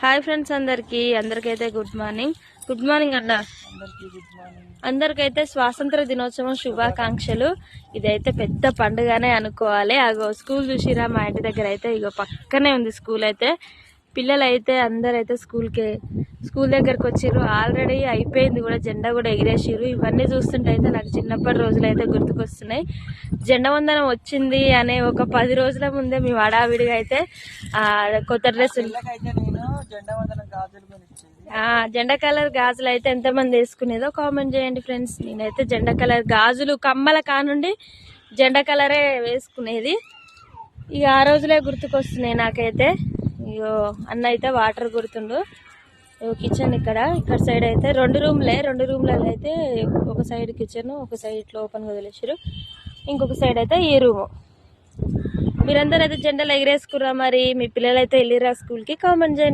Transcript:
Hi friends, అందరికైతే good morning అన్న. అందరికైతే స్వాతంత్ర దినోత్సవం శుభాకాంక్షలు. ఇదైతే పెద్ద పండుగనే అనుకోవాలి. అగో స్కూల్ చూసిరా, మా ఇంటి దగ్గర అయితే ఇగో పక్కనే ఉంది స్కూల్. అయితే పిల్లలు అయితే అందరైతే స్కూల్ దగ్గరకు వచ్చిర్రు. ఆల్రెడీ అయిపోయింది కూడా, జెండా కూడా ఎగిరేసిర్రు. ఇవన్నీ చూస్తుంటే అయితే నాకు చిన్నప్పటి రోజులు అయితే గుర్తుకొస్తున్నాయి. జెండా వందనం వచ్చింది అనే ఒక 10 రోజుల ముందే మేము హడావిడిగా అయితే కొత్త డ్రెస్సులు, జెండా కలర్ గాజులు అయితే ఎంతమంది వేసుకునేదో కామెంట్ చేయండి ఫ్రెండ్స్. నేనైతే జెండా కలర్ గాజులు కమ్మల కానుండి జెండా కలరే వేసుకునేది. ఇక ఆ రోజులే గుర్తుకొస్తున్నాయి నాకైతే. ఇగో అన్న అయితే వాటర్ గుర్తుండు. కిచెన్ ఇక్కడ సైడ్ అయితే రెండు రూమ్లలో అయితే ఒక సైడ్ కిచెన్, ఒక సైడ్ ఇట్లా ఓపెన్గా వదిలేసారు. ఇంకొక సైడ్ అయితే ఈ రూము. మీరందరూ అయితే జెండాలు ఎగిరేసుకుర్రా? మరి మీ పిల్లలు అయితే వెళ్ళిరా స్కూల్కి? కామెంట్ చేయండి.